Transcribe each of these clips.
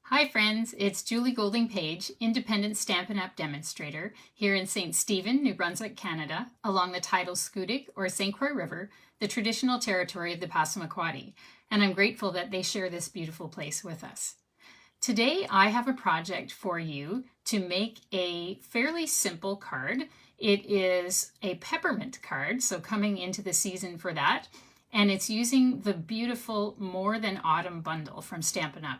Hi friends, it's Julie Golding Page, independent Stampin' Up! Demonstrator here in St. Stephen, New Brunswick, Canada, along the tidal Scoodic or St. Croix River, the traditional territory of the Passamaquoddy, and I'm grateful that they share this beautiful place with us. Today I have a project for you to make a fairly simple card. It is a peppermint card, so coming into the season for that, and it's using the beautiful More Than Autumn bundle from Stampin' Up!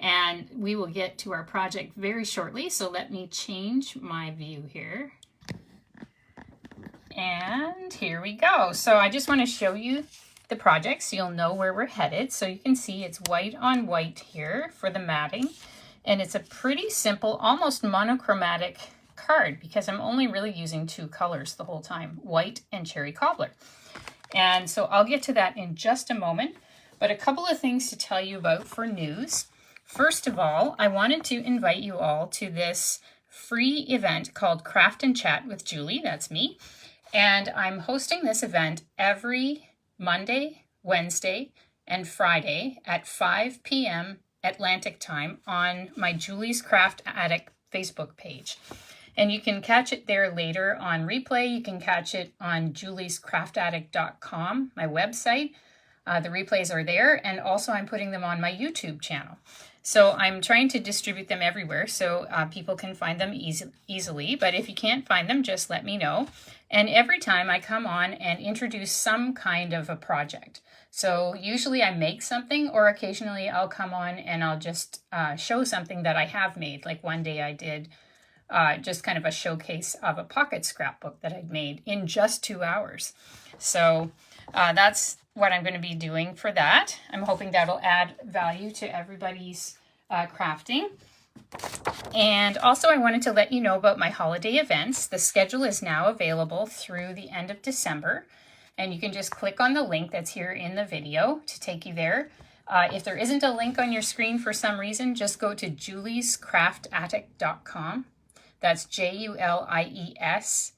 And we will get to our project very shortly, so let me change my view here. And here we go. So I just want to show you the project so you'll know where we're headed. So you can see it's white on white here for the matting. And it's a pretty simple, almost monochromatic card because I'm only really using two colors the whole time, white and cherry cobbler. And so I'll get to that in just a moment. But a couple of things to tell you about for news. First of all, I wanted to invite you all to this free event called Craft and Chat with Julie, that's me, and I'm hosting this event every Monday, Wednesday, and Friday at 5 p.m. Atlantic time on my Julie's Craft Attic Facebook page. And you can catch it there later on replay. You can catch it on juliescraftattic.com, my website. The replays are there, and also I'm putting them on my YouTube channel. So I'm trying to distribute them everywhere so people can find them easily. But if you can't find them, just let me know. And every time I come on and introduce some kind of a project. So usually I make something, or occasionally I'll come on and I'll just show something that I have made. Like one day I did just kind of a showcase of a pocket scrapbook that I'd made in just 2 hours. So that's what I'm going to be doing for that. I'm hoping that'll add value to everybody's crafting. And also I wanted to let you know about my holiday events. The schedule is now available through the end of December, and you can just click on the link that's here in the video to take you there. If there isn't a link on your screen for some reason, just go to juliescraftattic.com. That's Julies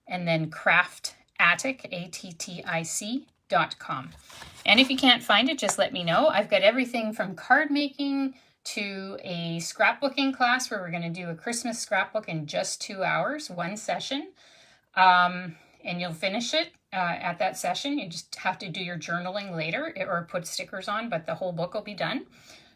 and then Craft Attic, ATTIC.com. And if you can't find it, just let me know. I've got everything from card making to a scrapbooking class where we're going to do a Christmas scrapbook in just 2 hours, one session. And you'll finish it at that session. You just have to do your journaling later or put stickers on, but the whole book will be done.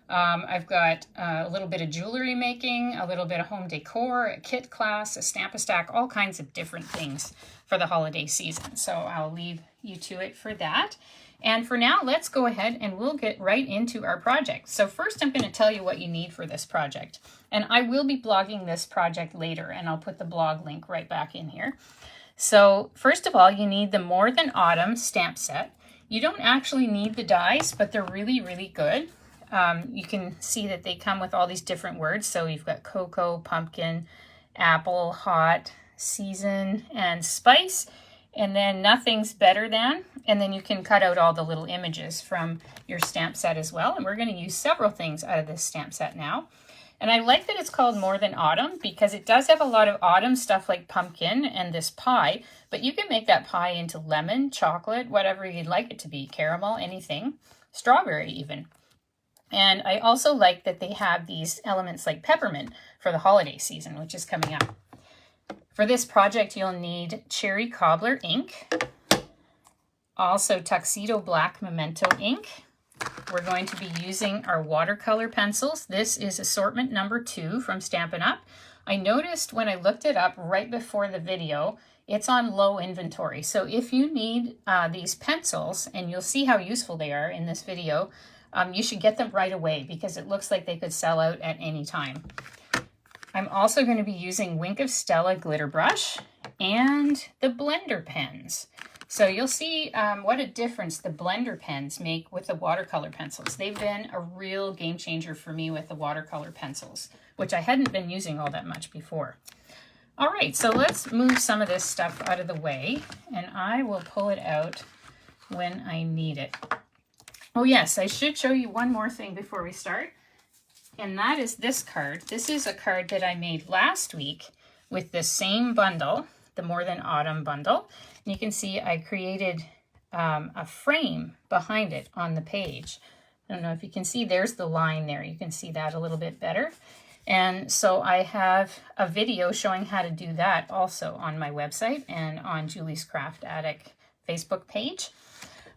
I've got a little bit of jewelry making, a little bit of home decor, a kit class, a Stamp-A-Stack, all kinds of different things for the holiday season. So I'll leave you to it for that. And for now, let's go ahead and we'll get right into our project. So first I'm going to tell you what you need for this project. And I will be blogging this project later, and I'll put the blog link right back in here. So first of all, you need the More Than Autumn stamp set. You don't actually need the dies, but they're really, really good. You can see that they come with all these different words. So you've got cocoa, pumpkin, apple, hot, season, and spice. And then nothing's better than. And then you can cut out all the little images from your stamp set as well. And we're going to use several things out of this stamp set now. And I like that it's called More Than Autumn because it does have a lot of autumn stuff like pumpkin and this pie. But you can make that pie into lemon, chocolate, whatever you'd like it to be, caramel, anything, strawberry even. And I also like that they have these elements like peppermint for the holiday season, which is coming up. For this project, you'll need cherry cobbler ink, also tuxedo black memento ink. We're going to be using our watercolor pencils. This is assortment number 2 from Stampin' Up. I noticed when I looked it up right before the video, it's on low inventory. So if you need these pencils, and you'll see how useful they are in this video, you should get them right away because it looks like they could sell out at any time. I'm also going to be using Wink of Stella glitter brush and the blender pens. So you'll see what a difference the blender pens make with the watercolor pencils. They've been a real game changer for me with the watercolor pencils, which I hadn't been using all that much before. All right, so let's move some of this stuff out of the way, and I will pull it out when I need it. Oh yes, I should show you one more thing before we start. And that is this card. This is a card that I made last week with the same bundle, the More Than Autumn bundle. And you can see I created a frame behind it on the page I don't know if you can see, there's the line there. You can see that a little bit better. And so I have a video showing how to do that also on my website and on Julie's Craft Attic Facebook page.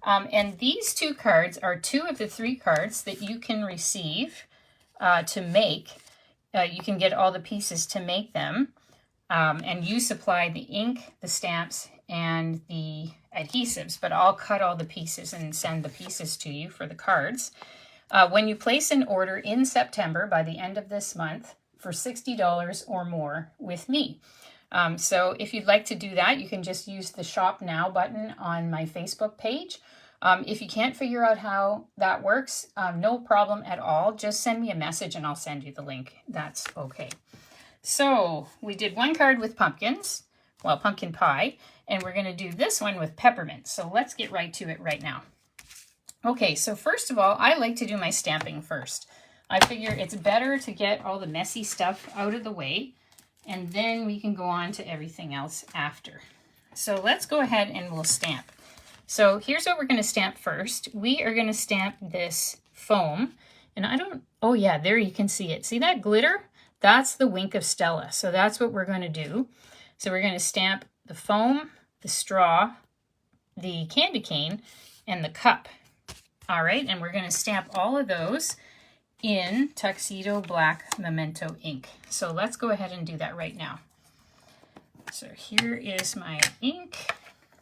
And these 2 cards are 2 of the 3 cards that you can receive to make. You can get all the pieces to make them. And you supply the ink, the stamps, and the adhesives, but I'll cut all the pieces and send the pieces to you for the cards. When you place an order in September, by the end of this month, for $60 or more with me. So if you'd like to do that, you can just use the Shop Now button on my Facebook page. If you can't figure out how that works, no problem at all. Just send me a message and I'll send you the link. That's okay. So we did 1 card with pumpkins, well, pumpkin pie, and we're going to do this one with peppermint. So let's get right to it right now. Okay, so first of all, I like to do my stamping first. I figure it's better to get all the messy stuff out of the way, and then we can go on to everything else after. So let's go ahead and we'll stamp. So here's what we're going to stamp first. We are going to stamp this foam, and oh yeah, there you can see it. See that glitter? That's the Wink of Stella. So that's what we're going to do. So we're going to stamp the foam, the straw, the candy cane, and the cup. All right, and we're going to stamp all of those in Tuxedo Black Memento ink. So let's go ahead and do that right now. So here is my ink.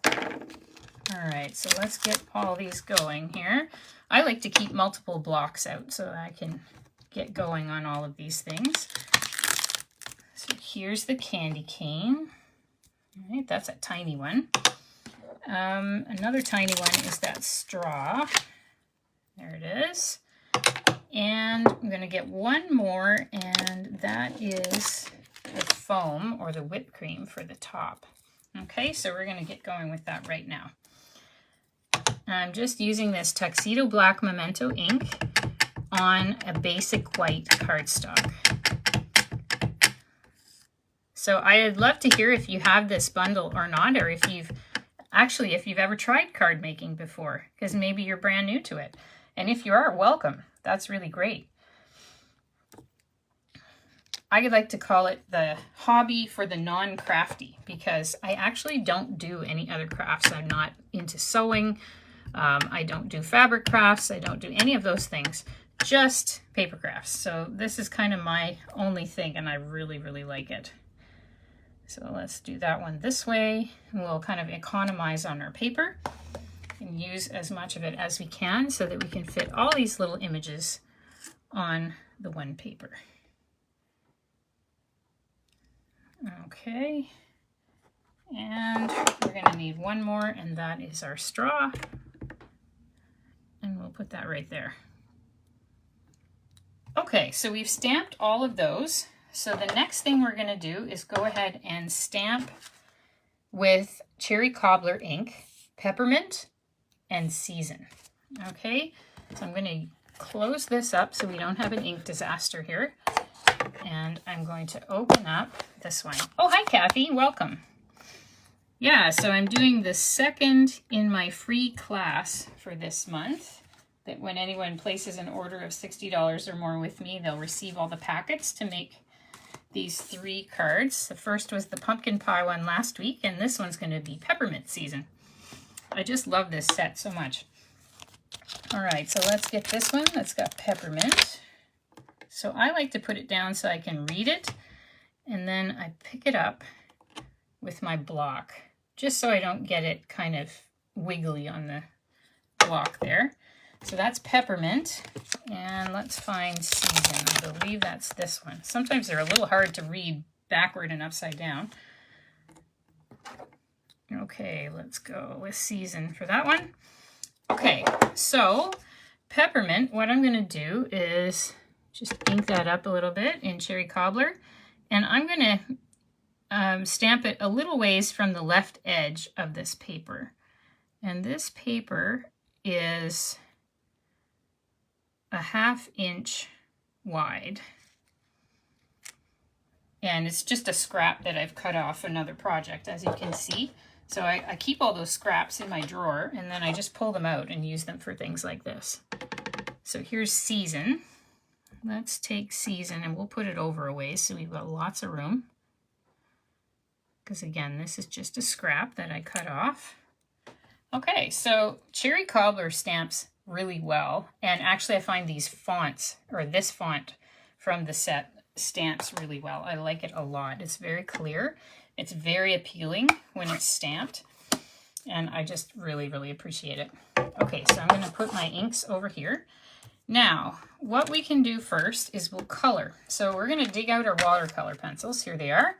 All right, so let's get all these going here. I like to keep multiple blocks out so that I can get going on all of these things. So here's the candy cane. All right, that's a tiny one. Another tiny one is that straw. There it is. And I'm going to get one more, and that is the foam or the whipped cream for the top. Okay, so we're going to get going with that right now. I'm just using this Tuxedo Black Memento ink on a basic white cardstock. So I'd love to hear if you have this bundle or not, or if you've ever tried card making before, because maybe you're brand new to it. And if you are, welcome. That's really great. I like to call it the hobby for the non-crafty, because I actually don't do any other crafts. I'm not into sewing. I don't do fabric crafts. I don't do any of those things, just paper crafts. So this is kind of my only thing, and I really, really like it. So let's do that one this way. We'll kind of economize on our paper and use as much of it as we can so that we can fit all these little images on the one paper. Okay, and we're going to need one more, and that is our straw, and we'll put that right there. Okay, so we've stamped all of those. So the next thing we're going to do is go ahead and stamp with Cherry Cobbler ink, peppermint, and season. Okay, so I'm going to close this up so we don't have an ink disaster here. And I'm going to open up this one. Oh, hi, Kathy. Welcome. Yeah, so I'm doing the second in my free class for this month, that when anyone places an order of $60 or more with me, they'll receive all the packets to make these 3 cards. The first was the pumpkin pie one last week, and this one's going to be peppermint season. I just love this set so much. All right, so let's get this one. That's got peppermint. So I like to put it down so I can read it, and then I pick it up with my block, just so I don't get it kind of wiggly on the block there. So that's peppermint, and let's find season. I believe that's this one. Sometimes they're a little hard to read backward and upside down. Okay, let's go with season for that one. Okay, so peppermint, what I'm going to do is just ink that up a little bit in Cherry Cobbler, and I'm going to stamp it a little ways from the left edge of this paper. And this paper is a 1/2 inch wide. And it's just a scrap that I've cut off another project, as you can see. So I keep all those scraps in my drawer, and then I just pull them out and use them for things like this. So here's Season. Let's take Season and we'll put it over a ways so we've got lots of room. Because again, this is just a scrap that I cut off. Okay, so Cherry Cobbler stamps really well. And actually I find these fonts, or this font from the set, stamps really well. I like it a lot. It's very clear. It's very appealing when it's stamped. And I just really, really appreciate it. Okay, so I'm going to put my inks over here. Now, what we can do first is we'll color. So we're going to dig out our watercolor pencils. Here they are.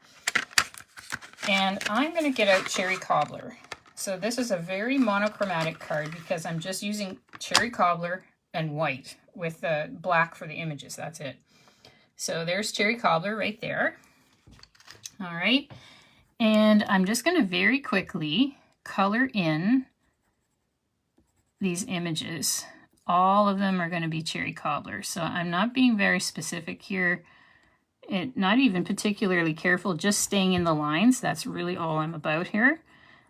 And I'm going to get out Cherry Cobbler. So this is a very monochromatic card because I'm just using Cherry Cobbler and white with the black for the images. That's it. So there's Cherry Cobbler right there. All right. And I'm just going to very quickly color in these images. All of them are going to be Cherry Cobbler. So I'm not being very specific here. Not even particularly careful, just staying in the lines. That's really all I'm about here.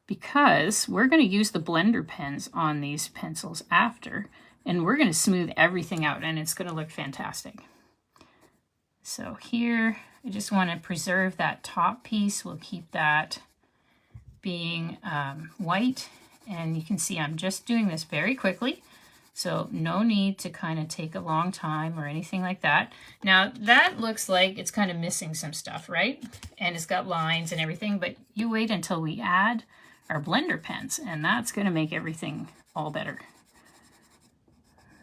Because we're going to use the blender pens on these pencils after. And we're going to smooth everything out and it's going to look fantastic. So here, I just want to preserve that top piece. We'll keep that being white. And you can see I'm just doing this very quickly. So no need to kind of take a long time or anything like that. Now that looks like it's kind of missing some stuff, right? And it's got lines and everything, but you wait until we add our blender pens and that's going to make everything all better.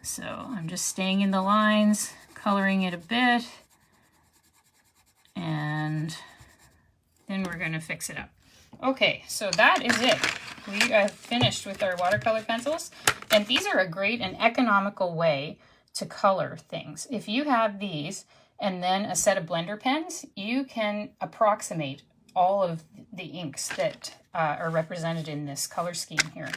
So I'm just staying in the lines, coloring it a bit, and then we're going to fix it up. Okay, so that is it. We have finished with our watercolor pencils, and these are a great and economical way to color things. If you have these and then a set of blender pens, you can approximate all of the inks that are represented in this color scheme here.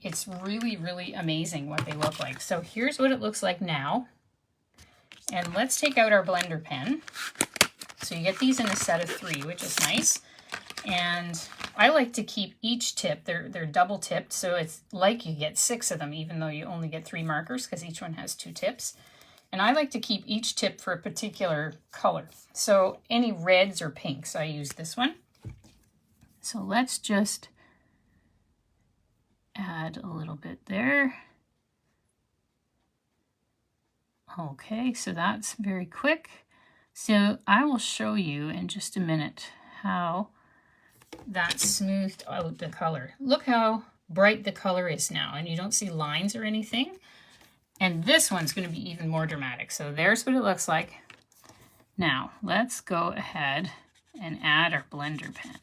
It's really, really amazing what they look like. So here's what it looks like now. And let's take out our blender pen. So you get these in a set of 3, which is nice. And I like to keep each tip, they're double tipped, so it's like you get 6 of them, even though you only get 3 markers because each one has 2 tips. And I like to keep each tip for a particular color. So any reds or pinks, I use this one. So let's just add a little bit there. Okay, so that's very quick. So I will show you in just a minute how that smoothed out the color. Look how bright the color is now, and you don't see lines or anything. And this one's going to be even more dramatic. So there's what it looks like. Now let's go ahead and add our blender pen.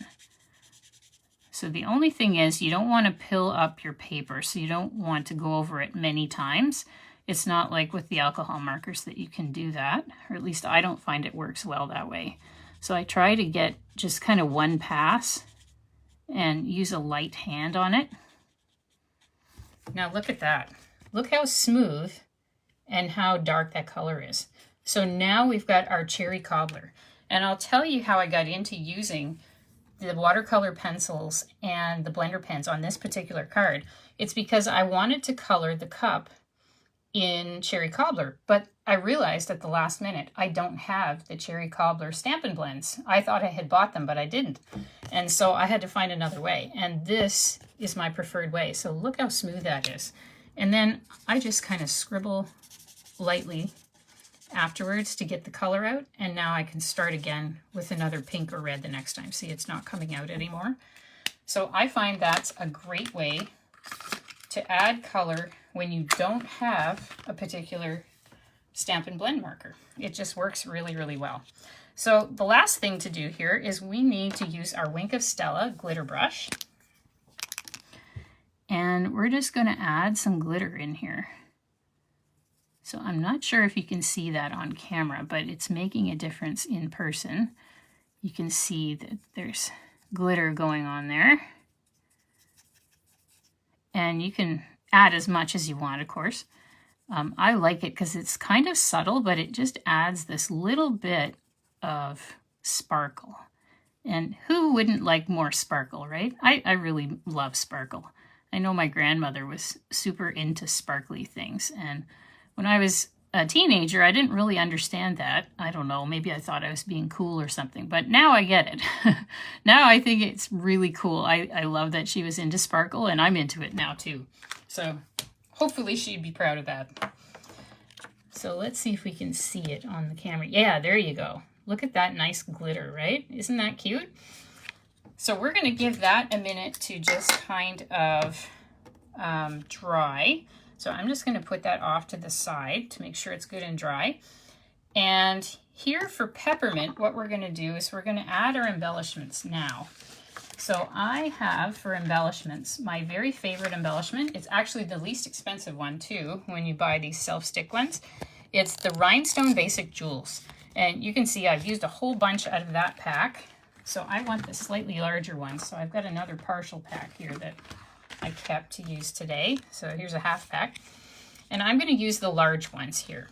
So the only thing is you don't want to pill up your paper, so you don't want to go over it many times. It's not like with the alcohol markers that you can do that, or at least I don't find it works well that way. So I try to get just kind of one pass and use a light hand on it. Now look at that. Look how smooth and how dark that color is. So now we've got our Cherry Cobbler. And I'll tell you how I got into using the watercolor pencils and the blender pens on this particular card. It's because I wanted to color the cup in Cherry Cobbler, but I realized at the last minute I don't have the Cherry Cobbler Stampin' Blends. I thought I had bought them, but I didn't. And so I had to find another way. And this is my preferred way. So look how smooth that is. And then I just kind of scribble lightly afterwards to get the color out. And now I can start again with another pink or red the next time. See, it's not coming out anymore. So I find that's a great way to add color when you don't have a particular Stampin' Blend marker. It just works really, really well. So the last thing to do here is we need to use our Wink of Stella glitter brush. And we're just going to add some glitter in here. So I'm not sure if you can see that on camera, but it's making a difference in person. You can see that there's glitter going on there. And you can add as much as you want, of course. I like it because it's kind of subtle, but it just adds this little bit of sparkle. And who wouldn't like more sparkle, right? I really love sparkle. I know my grandmother was super into sparkly things, and When I was a teenager, I didn't really understand that. I don't know, maybe I thought I was being cool or something, but now I get it. Now I think it's really cool. I love that she was into sparkle, and I'm into it now too. So hopefully she'd be proud of that. So let's see if we can see it on the camera. Yeah, there you go. Look at that nice glitter, right? Isn't that cute? So we're gonna give that a minute to just kind of dry. So I'm just going to put that off to the side to make sure it's good and dry. And here for peppermint, what we're going to do is we're going to add our embellishments now. So I have for embellishments, my very favorite embellishment, it's actually the least expensive one too when you buy these self-stick ones. It's the Rhinestone Basic Jewels. And you can see I've used a whole bunch out of that pack. So I want the slightly larger one. So I've got another partial pack here that I kept to use today. So here's a half pack. And I'm going to use the large ones here.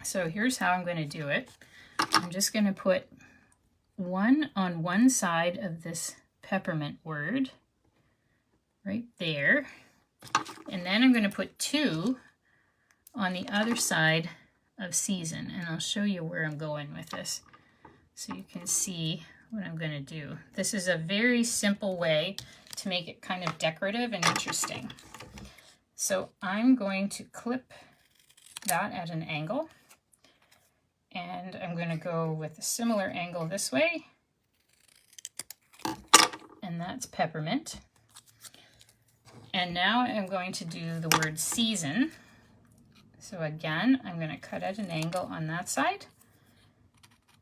So here's how I'm going to do it. I'm just going to put one on one side of this peppermint word right there. And then I'm going to put two on the other side of season. And I'll show you where I'm going with this so you can see what I'm going to do. This is a very simple way to make it kind of decorative and interesting. So I'm going to clip that at an angle, and I'm going to go with a similar angle this way, and that's peppermint. And now I'm going to do the word season. So again, I'm going to cut at an angle on that side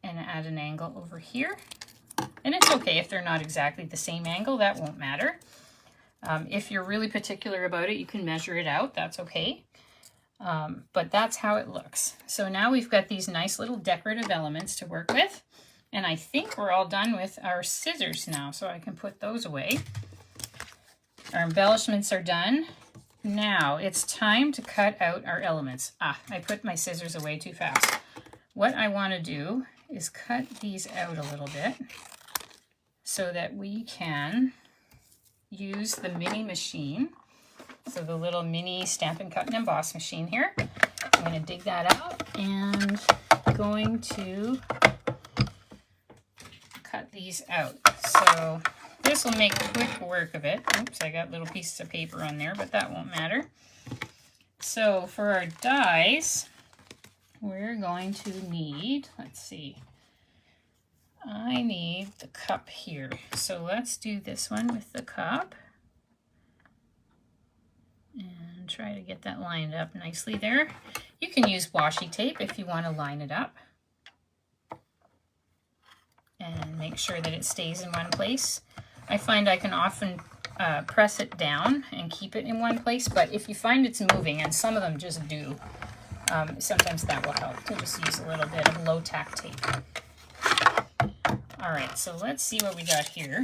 and add an angle over here. And it's okay if they're not exactly the same angle, that won't matter. If you're really particular about it, you can measure it out, that's okay. But that's how it looks. So now we've got these nice little decorative elements to work with. And I think we're all done with our scissors now, so I can put those away. Our embellishments are done. Now it's time to cut out our elements. I put my scissors away too fast. What I want to do is cut these out a little bit so that we can use the mini machine. So the little mini Stampin' Cut and Emboss machine here. I'm going to dig that out and going to cut these out. So this will make quick work of it. Oops, I got little pieces of paper on there, but that won't matter. So for our dies, we're going to need, let's see, I need the cup here. So let's do this one with the cup. And try to get that lined up nicely there. You can use washi tape if you want to line it up. And make sure that it stays in one place. I find I can often press it down and keep it in one place, but if you find it's moving, and some of them just do, sometimes that will help to just use a little bit of low tack tape. All right, so let's see what we got here.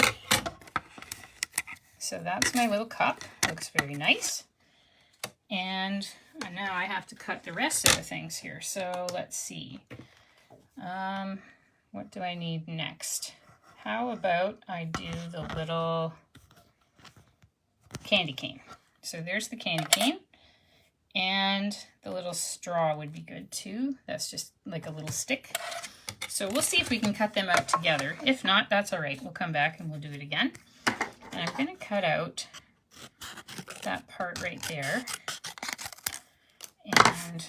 So that's my little cup. Looks very nice. And now I have to cut the rest of the things here. So let's see. What do I need next? How about I do the little candy cane? So there's the candy cane. And the little straw would be good too. That's just like a little stick. So we'll see if we can cut them out together. If not, that's all right. We'll come back and we'll do it again. And I'm going to cut out that part right there and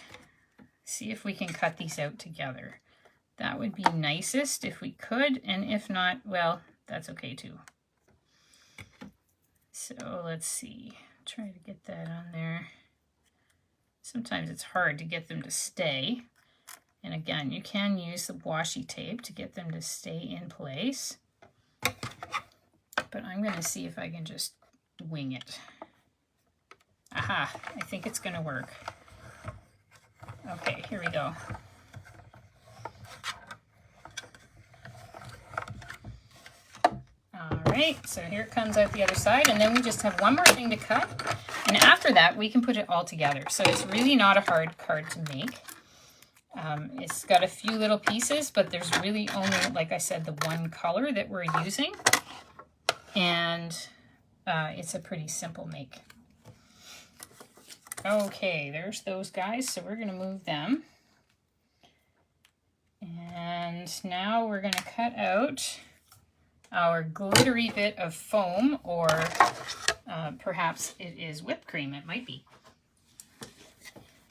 see if we can cut these out together. That would be nicest if we could, and if not, well, that's okay too. So let's see, try to get that on there. Sometimes it's hard to get them to stay. And again, you can use the washi tape to get them to stay in place. But I'm going to see if I can just wing it. Aha, I think it's going to work. Okay, here we go. All right, so here it comes out the other side, and then we just have one more thing to cut. And after that, we can put it all together. So it's really not a hard card to make. It's got a few little pieces, but there's really only, like I said, the one color that we're using. And it's a pretty simple make. Okay, there's those guys, so we're gonna move them. And now we're gonna cut out our glittery bit of foam, or perhaps it is whipped cream, it might be.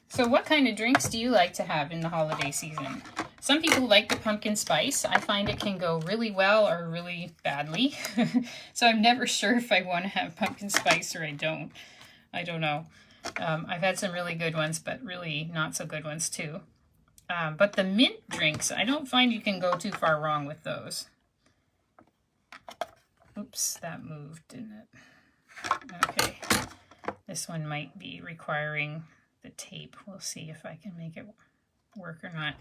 So what kind of drinks do you like to have in the holiday season? Some people like the pumpkin spice. I find it can go really well or really badly. So I'm never sure if I want to have pumpkin spice or I don't. I don't know. I've had some really good ones, but really not so good ones too. But the mint drinks, I don't find you can go too far wrong with those. Oops, that moved, didn't it? Okay. This one might be requiring the tape. We'll see if I can make it work or not.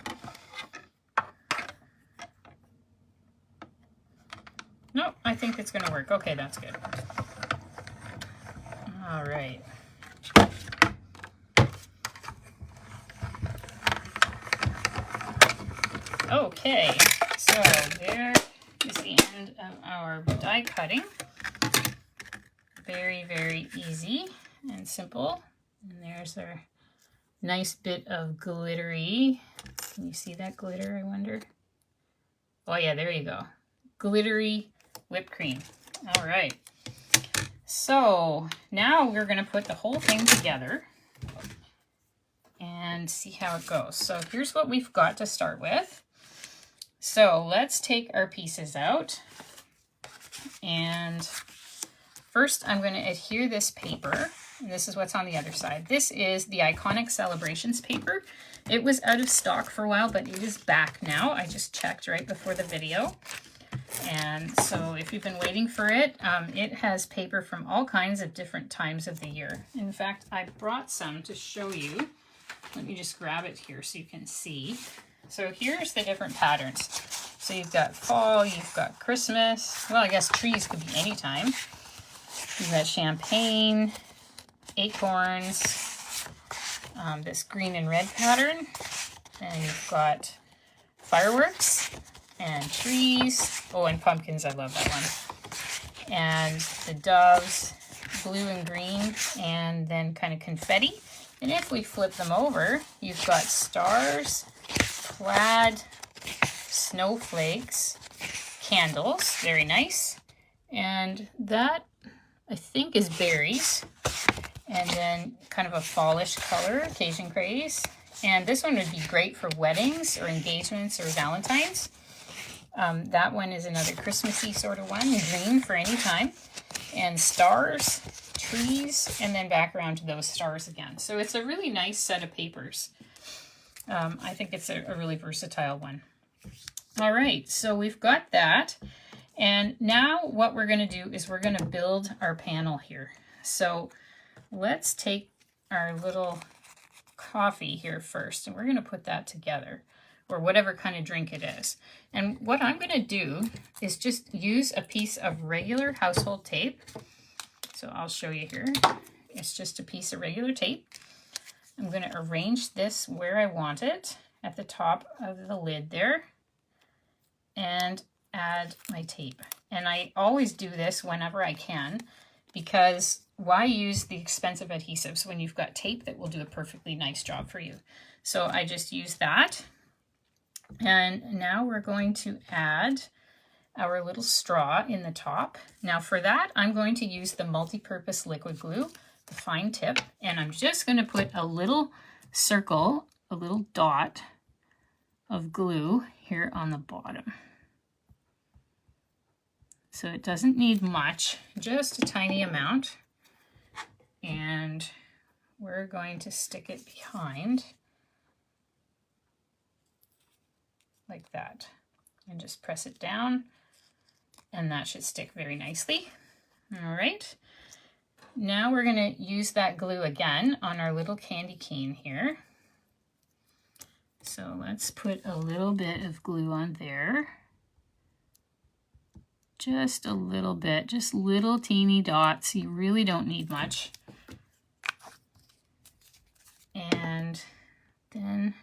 No, I think it's going to work. Okay, that's good. All right. Okay, so there is the end of our die cutting. Very, very easy and simple. And there's our nice bit of glittery. Can you see that glitter, I wonder? Oh yeah, there you go. Glittery whipped cream. All right. So now we're going to put the whole thing together and see how it goes. So here's what we've got to start with. So let's take our pieces out. And first I'm going to adhere this paper. And this is what's on the other side. This is the Iconic Celebrations paper. It was out of stock for a while, but it is back now. I just checked right before the video. And so if you've been waiting for it, it has paper from all kinds of different times of the year. In fact, I brought some to show you. Let me just grab it here so you can see. So here's the different patterns. So you've got fall, you've got Christmas. Well, I guess trees could be any time. You've got champagne, acorns, this green and red pattern. And you've got fireworks and trees. Oh, and pumpkins, I love that one. And the doves, blue and green, and then kind of confetti. And if we flip them over, you've got stars, plaid, snowflakes, candles, very nice. And that, I think, is berries. And then kind of a fallish color, Cajun craze. And this one would be great for weddings or engagements or Valentine's. That one is another Christmassy sort of one, green for any time. And stars, trees, and then back around to those stars again. So it's a really nice set of papers. I think it's a really versatile one. All right, so we've got that. And now what we're going to do is we're going to build our panel here. So let's take our little coffee here first, and we're going to put that together, or whatever kind of drink it is. And what I'm going to do is just use a piece of regular household tape. So I'll show you here. It's just a piece of regular tape. I'm going to arrange this where I want it at the top of the lid there and add my tape. And I always do this whenever I can, because why use the expensive adhesives when you've got tape that will do a perfectly nice job for you? So I just use that. And now we're going to add our little straw in the top. Now for that, I'm going to use the multi-purpose liquid glue, the fine tip, and I'm just going to put a little circle, a little dot of glue here on the bottom. So it doesn't need much, just a tiny amount. And we're going to stick it behind like that and just press it down, and that should stick very nicely. All right, now we're going to use that glue again on our little candy cane here. So let's put a little bit of glue on there. Just a little bit, just little teeny dots. You really don't need much. And then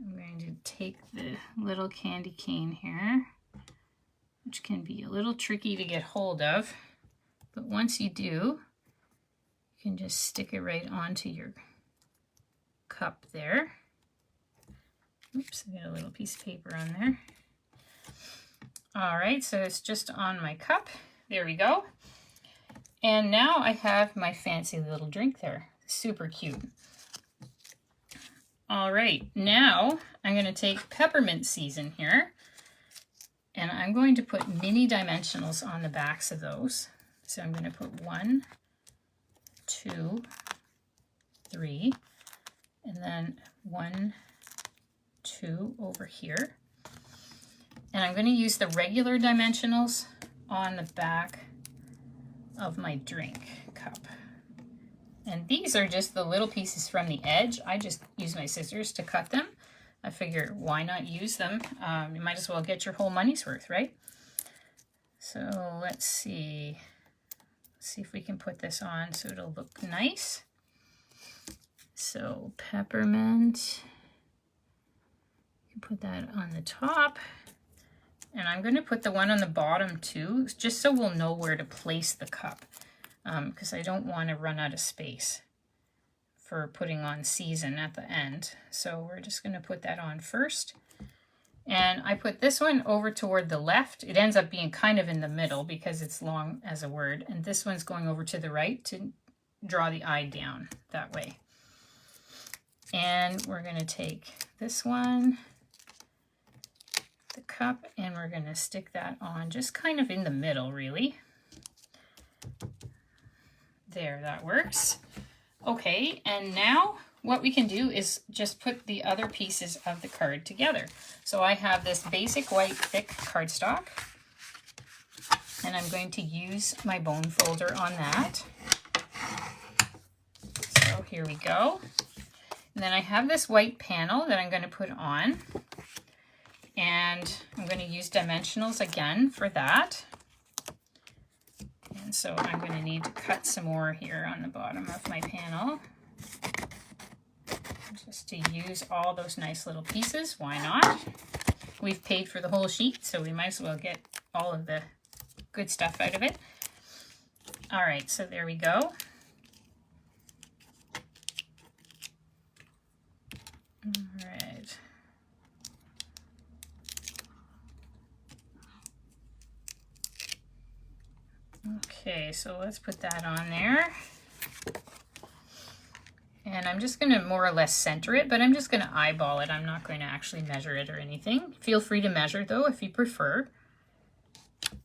I'm going to take the little candy cane here, which can be a little tricky to get hold of, but once you do, you can just stick it right onto your cup there. Oops, I got a little piece of paper on there. All right, so it's just on my cup. There we go. And now I have my fancy little drink there. Super cute. All right, now I'm going to take peppermint season here, and I'm going to put mini dimensionals on the backs of those. So I'm going to put 1, 2, 3, and then 1, 2 over here. And I'm going to use the regular dimensionals on the back of my drink cup. And these are just the little pieces from the edge. I just use my scissors to cut them. I figure, why not use them? You might as well get your whole money's worth, right? So let's see. See if we can put this on so it'll look nice. So peppermint. You can put that on the top. And I'm going to put the one on the bottom too, just so we'll know where to place the cup. Because I don't want to run out of space for putting on season at the end. So we're just going to put that on first. And I put this one over toward the left. It ends up being kind of in the middle because it's long as a word. And this one's going over to the right to draw the eye down that way. And we're going to take this one, the cup, and we're going to stick that on just kind of in the middle, really. There, that works. Okay, and now what we can do is just put the other pieces of the card together. So I have this basic white thick cardstock, and I'm going to use my bone folder on that. So here we go. And then I have this white panel that I'm going to put on, and I'm going to use dimensionals again for that. And so I'm going to need to cut some more here on the bottom of my panel, just to use all those nice little pieces. Why not? We've paid for the whole sheet, so we might as well get all of the good stuff out of it. All right, so there we go. All right. Okay, so let's put that on there. And I'm just going to more or less center it, but I'm just going to eyeball it. I'm not going to actually measure it or anything. Feel free to measure, though, if you prefer.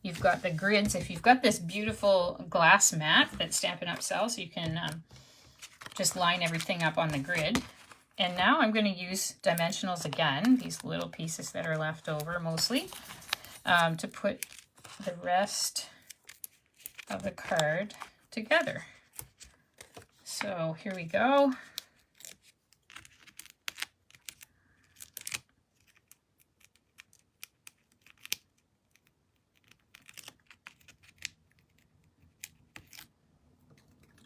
You've got the grids. If you've got this beautiful glass mat that Stampin' Up! Sells, you can just line everything up on the grid. And now I'm going to use dimensionals again, these little pieces that are left over mostly, to put the rest of the card together. So here we go.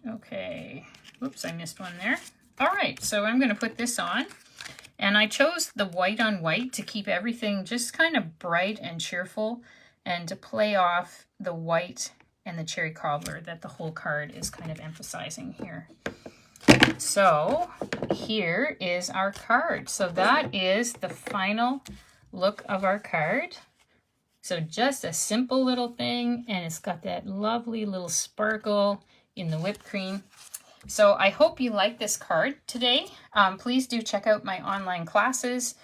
Okay, whoops, I missed one there. All right, so I'm going to put this on, and I chose the white on white to keep everything just kind of bright and cheerful, and to play off the white and the cherry cobbler that the whole card is kind of emphasizing here. So here is our card. So that is the final look of our card. So just a simple little thing, and it's got that lovely little sparkle in the whipped cream. So I hope you like this card today. Please do check out my online classes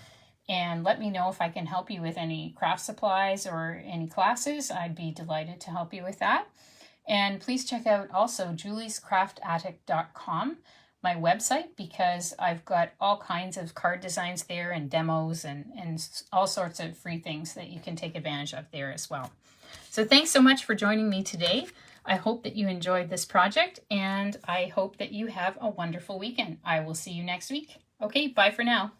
and let me know if I can help you with any craft supplies or any classes. I'd be delighted to help you with that. And please check out also juliescraftattic.com, my website, because I've got all kinds of card designs there and demos and all sorts of free things that you can take advantage of there as well. So thanks so much for joining me today. I hope that you enjoyed this project, and I hope that you have a wonderful weekend. I will see you next week. Okay, bye for now.